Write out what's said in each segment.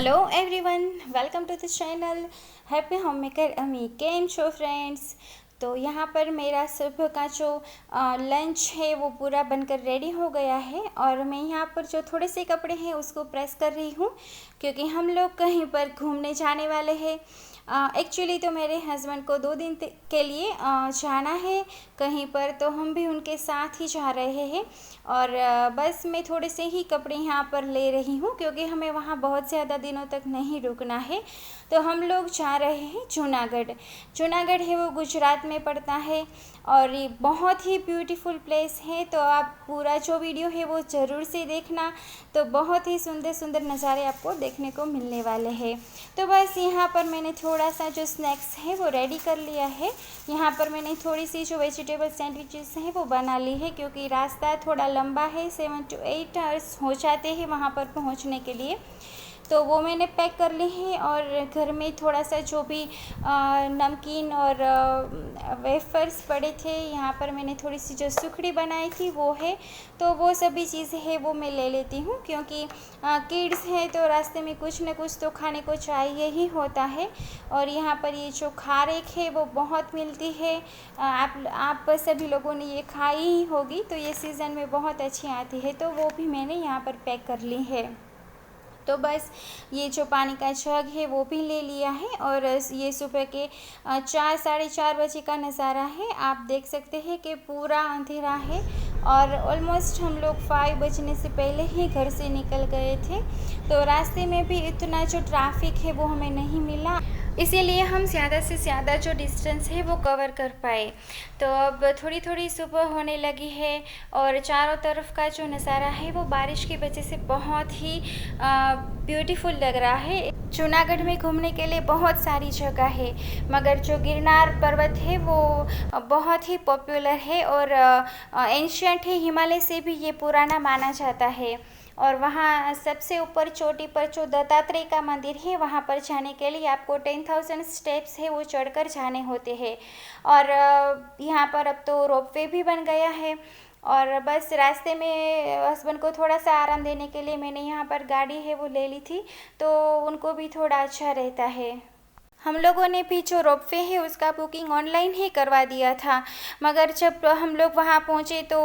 Hello everyone, welcome to this channel happy home maker Ami. केम शो friends. तो यहाँ पर मेरा सुबह का जो लंच है वो पूरा बनकर रेडी हो गया है और मैं यहाँ पर जो थोड़े से कपड़े हैं उसको प्रेस कर रही हूँ क्योंकि हम लोग कहीं पर घूमने जाने वाले हैं। एक्चुअली तो मेरे हस्बैंड को 2 दिन के लिए जाना है कहीं पर, तो हम भी उनके साथ ही जा रहे हैं और बस मैं थोड़े से ही कपड़े यहाँ पर ले रही हूँ क्योंकि हमें वहाँ बहुत ज़्यादा दिनों तक नहीं रुकना है। तो हम लोग जा रहे हैं जूनागढ़। जूनागढ़ है वो गुजरात में पड़ता है और ये बहुत ही ब्यूटीफुल प्लेस है। तो आप पूरा जो वीडियो है वो ज़रूर से देखना, तो बहुत ही सुंदर सुंदर नज़ारे आपको देखने को मिलने वाले हैं। तो बस यहाँ पर मैंने थोड़ा सा जो स्नैक्स है वो रेडी कर लिया है। यहाँ पर मैंने थोड़ी सी जो वेजिटेबल सैंडविचेस हैं वो बना ली है क्योंकि रास्ता थोड़ा लंबा है, 7 to 8 आवर्स हो जाते हैं वहाँ पर पहुँचने के लिए। तो वो मैंने पैक कर ली है और घर में थोड़ा सा जो भी नमकीन और वेफर्स पड़े थे, यहाँ पर मैंने थोड़ी सी जो सुखड़ी बनाई थी वो है। तो वो सभी चीज़ें हैं वो मैं ले लेती हूँ क्योंकि किड्स हैं तो रास्ते में कुछ न कुछ तो खाने को चाहिए ही होता है। और यहाँ पर ये जो खारेक है वो बहुत मिलती है, आप सभी लोगों ने ये खाई ही होगी, तो ये सीज़न में बहुत अच्छी आती है, तो वो भी मैंने यहाँ पर पैक कर ली है। तो बस ये जो पानी का जग है वो भी ले लिया है और ये सुबह के 4 साढ़े 4 बजे का नज़ारा है। आप देख सकते हैं कि पूरा अंधेरा है और ऑलमोस्ट हम लोग 5 बजने से पहले ही घर से निकल गए थे। तो रास्ते में भी इतना जो ट्रैफिक है वो हमें नहीं मिला, इसीलिए हम ज़्यादा से ज़्यादा जो डिस्टेंस है वो कवर कर पाए। तो अब थोड़ी थोड़ी सुबह होने लगी है और चारों तरफ का जो नज़ारा है वो बारिश की वजह से बहुत ही ब्यूटीफुल लग रहा है। जूनागढ़ में घूमने के लिए बहुत सारी जगह है, मगर जो गिरनार पर्वत है वो बहुत ही पॉपुलर है और एंशियंट है, हिमालय से भी ये पुराना माना जाता है। और वहाँ सबसे ऊपर चोटी पर जो दत्तात्रेय का मंदिर है वहाँ पर जाने के लिए आपको 10,000 स्टेप्स है वो चढ़कर जाने होते हैं। और यहाँ पर अब तो रोपवे भी बन गया है और बस रास्ते में हस्बैंड को थोड़ा सा आराम देने के लिए मैंने यहाँ पर गाड़ी है वो ले ली थी, तो उनको भी थोड़ा अच्छा रहता है। हम लोगों ने भी जो रोपवे है उसका बुकिंग ऑनलाइन ही करवा दिया था, मगर जब हम लोग वहाँ पहुँचे तो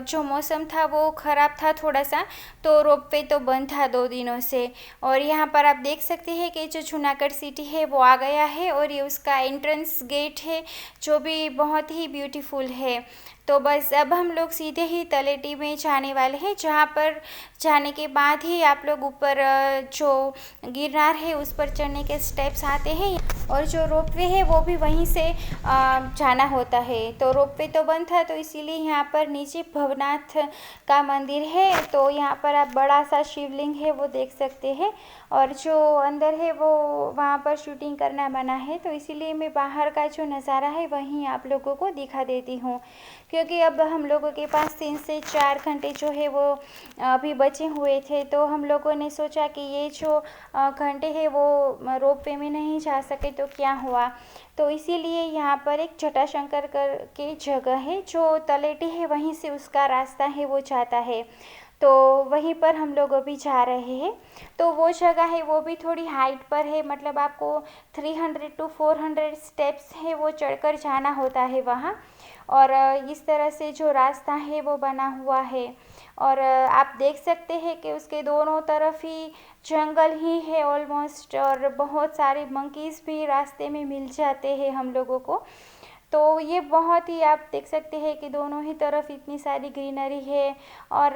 जो मौसम था वो ख़राब था थोड़ा सा, तो रोपवे तो बंद था 2 दिनों से। और यहाँ पर आप देख सकते हैं कि जो जूनागढ़ सिटी है वो आ गया है और ये उसका एंट्रेंस गेट है जो भी बहुत ही ब्यूटीफुल है। तो बस अब हम लोग सीधे ही तलेटी में जाने वाले हैं, जहाँ पर जाने के बाद ही आप लोग ऊपर जो गिरनार है उस पर चढ़ने के स्टेप्स आते हैं और जो रोपवे है वो भी वहीं से जाना होता है। तो रोपवे तो बंद था तो इसीलिए यहाँ पर नीचे भवनाथ का मंदिर है, तो यहाँ पर आप बड़ा सा शिवलिंग है वो देख सकते हैं और जो अंदर है वो वहाँ पर शूटिंग करना मना है, तो इसीलिए मैं बाहर का जो नज़ारा है वहीं आप लोगों को दिखा देती हूँ क्योंकि अब हम लोगों के पास 3 से 4 घंटे जो है वो अभी बचे हुए थे। तो हम लोगों ने सोचा कि ये जो घंटे हैं वो रोपवे में नहीं जा सके तो क्या हुआ, तो इसीलिए यहाँ पर एक जटाशंकर के जगह है जो तलेटी है, वहीं से उसका रास्ता है वो जाता है, तो वहीं पर हम लोग अभी जा रहे हैं। तो वो जगह है वो भी थोड़ी हाइट पर है, मतलब आपको 300 to 400 स्टेप्स है वो चढ़कर जाना होता है वहाँ। और इस तरह से जो रास्ता है वो बना हुआ है और आप देख सकते हैं कि उसके दोनों तरफ ही जंगल ही है ऑलमोस्ट, और बहुत सारे मंकीज़ भी रास्ते में मिल जाते हैं हम लोगों को। तो ये बहुत ही आप देख सकते हैं कि दोनों ही तरफ इतनी सारी ग्रीनरी है और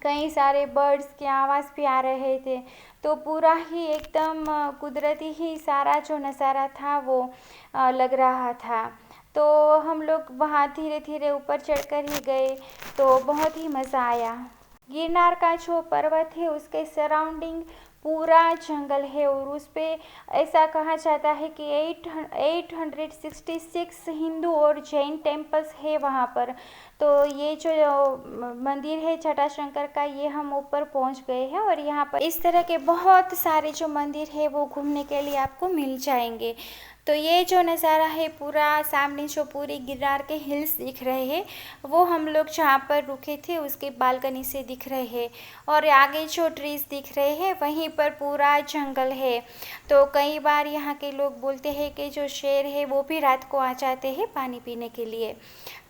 कई सारे बर्ड्स की आवाज़ भी आ रहे थे, तो पूरा ही एकदम कुदरती ही सारा जो नज़ारा था वो लग रहा था। तो हम लोग वहाँ धीरे धीरे ऊपर चढ़कर ही गए, तो बहुत ही मज़ा आया। गिरनार का जो पर्वत है उसके सराउंडिंग पूरा जंगल है और उस पे ऐसा कहा जाता है कि 866 हिंदू और जैन टेम्पल्स है वहाँ पर। तो ये जो मंदिर है जटाशंकर का, ये हम ऊपर पहुँच गए हैं और यहाँ पर इस तरह के बहुत सारे जो मंदिर है वो घूमने के लिए आपको मिल जाएंगे। तो ये जो नज़ारा है पूरा सामने जो पूरी गिरनार के हिल्स दिख रहे हैं, वो हम लोग जहाँ पर रुके थे उसके बालकनी से दिख रहे हैं। और आगे जो ट्रीज़ दिख रहे हैं वहीं पर पूरा जंगल है। तो कई बार यहाँ के लोग बोलते हैं कि जो शेर है वो भी रात को आ जाते हैं पानी पीने के लिए।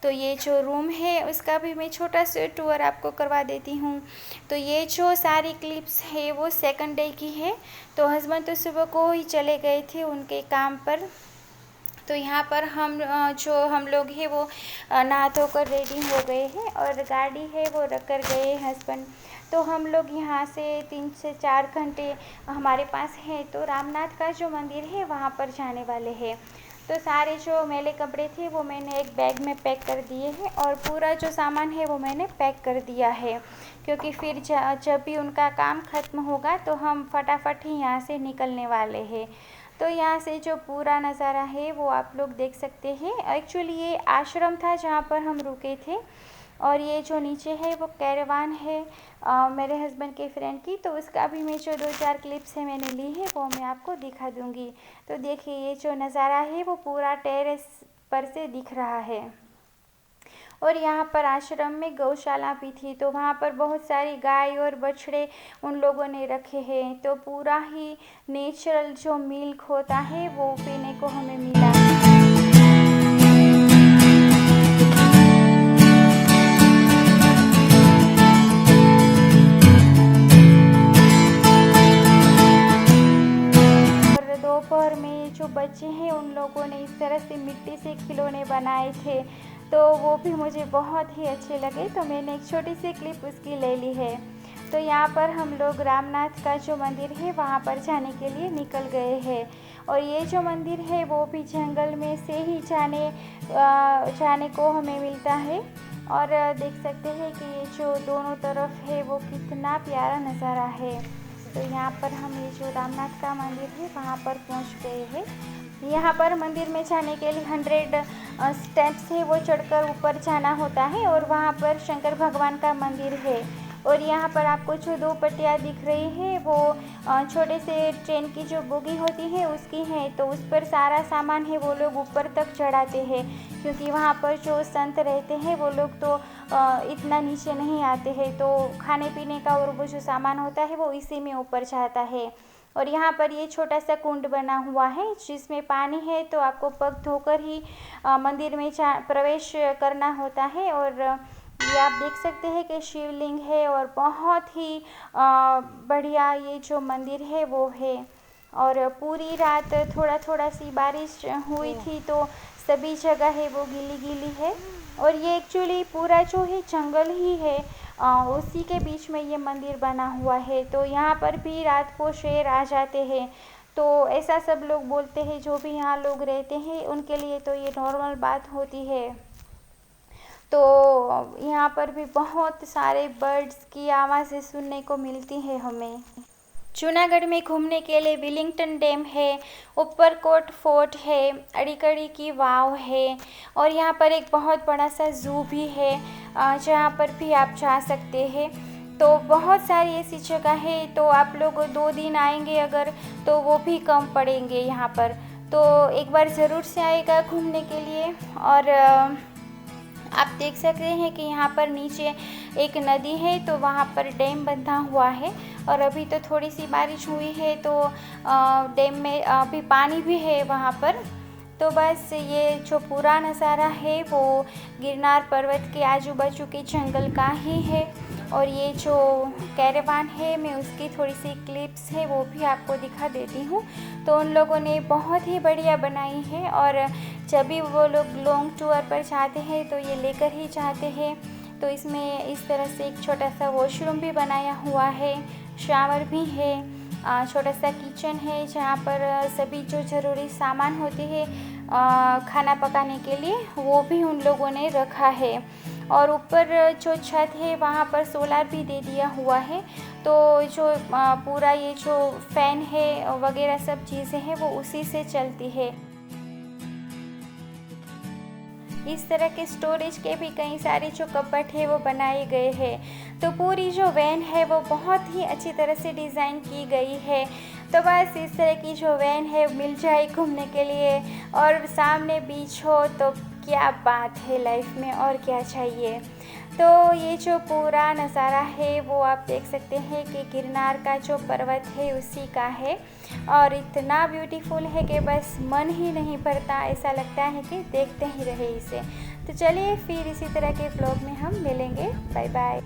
तो ये जो रूम है उसका भी मैं छोटा सा टूर आपको करवा देती हूँ। तो ये जो सारी क्लिप्स है वो सेकंड डे की है। तो हस्बैंड तो सुबह को ही चले गए थे उनके काम पर। तो यहाँ पर हम लोग हैं वो नहा धोकर रेडी हो गए हैं और गाड़ी है वो रख कर गए हस्बैंड। तो हम लोग यहाँ से 3 से 4 घंटे हमारे पास है, तो रामनाथ का जो मंदिर है वहाँ पर जाने वाले हैं। तो सारे जो मैले कपड़े थे वो मैंने एक बैग में पैक कर दिए हैं और पूरा जो सामान है वो मैंने पैक कर दिया है, क्योंकि फिर जब भी उनका काम ख़त्म होगा तो हम फटाफट ही यहाँ से निकलने वाले हैं। तो यहाँ से जो पूरा नज़ारा है वो आप लोग देख सकते हैं। एक्चुअली ये आश्रम था जहाँ पर हम रुके थे, और ये जो नीचे है वो कैरावान है मेरे हस्बैंड के फ्रेंड की। तो उसका भी मैं जो 2-4 क्लिप्स है मैंने ली है वो मैं आपको दिखा दूँगी। तो देखिए ये जो नज़ारा है वो पूरा टेरेस पर से दिख रहा है। और यहाँ पर आश्रम में गौशाला भी थी, तो वहाँ पर बहुत सारी गाय और बछड़े उन लोगों ने रखे हैं। तो पूरा ही नेचुरल जो मिल्क होता है वो पीने को हमें मिला। दोपहर में जो बच्चे हैं उन लोगों ने इस तरह से मिट्टी से खिलौने बनाए थे, तो वो भी मुझे बहुत ही अच्छे लगे। तो मैंने एक छोटी सी क्लिप उसकी ले ली है। तो यहाँ पर हम लोग रामनाथ का जो मंदिर है वहाँ पर जाने के लिए निकल गए हैं। और ये जो मंदिर है वो भी जंगल में से ही जाने को हमें मिलता है। और देख सकते हैं कि ये जो दोनों तरफ है वो कितना प्यारा नज़ारा है। तो यहाँ पर हम ये जो रामनाथ का मंदिर है वहाँ पर पहुँच गए हैं। यहाँ पर मंदिर में जाने के लिए 100 स्टेप्स है वो चढ़कर ऊपर जाना होता है, और वहाँ पर शंकर भगवान का मंदिर है। और यहाँ पर आपको जो 2 पट्टियाँ दिख रही हैं वो छोटे से ट्रेन की जो बोगी होती है उसकी है। तो उस पर सारा सामान है वो लोग ऊपर तक चढ़ाते हैं, क्योंकि वहाँ पर जो संत रहते हैं वो लोग तो इतना नीचे नहीं आते हैं। तो खाने पीने का और वो जो सामान होता है वो इसी में ऊपर जाता है। और यहाँ पर ये छोटा सा कुंड बना हुआ है जिसमें पानी है, तो आपको पग धोकर ही मंदिर में प्रवेश करना होता है। और ये आप देख सकते हैं कि शिवलिंग है, और बहुत ही बढ़िया ये जो मंदिर है वो है। और पूरी रात थोड़ा थोड़ा सी बारिश हुई थी, तो सभी जगह है वो गीली गीली है। और ये एक्चुअली पूरा जो है जंगल ही है, उसी के बीच में ये मंदिर बना हुआ है। तो यहाँ पर भी रात को शेर आ जाते हैं, तो ऐसा सब लोग बोलते हैं, जो भी यहाँ लोग रहते हैं उनके लिए तो ये नॉर्मल बात होती है। तो यहाँ पर भी बहुत सारे बर्ड्स की आवाज़ें सुनने को मिलती है हमें। जूनागढ़ में घूमने के लिए विलिंगटन डैम है, ऊपरकोट फोर्ट है, अड़ीकड़ी की वाव है, और यहाँ पर एक बहुत बड़ा सा ज़ू भी है जहाँ पर भी आप जा सकते हैं। तो बहुत सारी ऐसी जगह है, तो आप लोग 2 दिन आएंगे अगर तो वो भी कम पड़ेंगे यहाँ पर। तो एक बार ज़रूर से आएगा घूमने के लिए। और आप देख सकते हैं कि यहाँ पर नीचे एक नदी है, तो वहाँ पर डैम बंधा हुआ है। और अभी तो थोड़ी सी बारिश हुई है, तो डैम में अभी पानी भी है वहाँ पर। तो बस ये जो पूरा नज़ारा है वो गिरनार पर्वत के आजू बाजू के जंगल का ही है। और ये जो कैरावान है मैं उसकी थोड़ी सी क्लिप्स है वो भी आपको दिखा देती हूँ। तो उन लोगों ने बहुत ही बढ़िया बनाई है, और जब भी वो लोग लॉन्ग टूर पर जाते हैं तो ये लेकर ही जाते हैं। तो इसमें इस तरह से एक छोटा सा वॉशरूम भी बनाया हुआ है, शावर भी है, छोटा सा किचन है जहाँ पर सभी जो ज़रूरी सामान होते हैं खाना पकाने के लिए वो भी उन लोगों ने रखा है। और ऊपर जो छत है वहाँ पर सोलार भी दे दिया हुआ है। तो जो पूरा ये जो फ़ैन है वगैरह सब चीज़ें हैं वो उसी से चलती है। इस तरह के स्टोरेज के भी कई सारे जो कपबोर्ड है वो बनाए गए हैं। तो पूरी जो वैन है वो बहुत ही अच्छी तरह से डिज़ाइन की गई है। तो बस इस तरह की जो वैन है मिल जाए घूमने के लिए और सामने बीच हो तो क्या बात है लाइफ में, और क्या चाहिए। तो ये जो पूरा नज़ारा है वो आप देख सकते हैं कि गिरनार का जो पर्वत है उसी का है, और इतना ब्यूटीफुल है कि बस मन ही नहीं भरता, ऐसा लगता है कि देखते ही रहे इसे। तो चलिए फिर इसी तरह के ब्लॉग में हम मिलेंगे। Bye bye.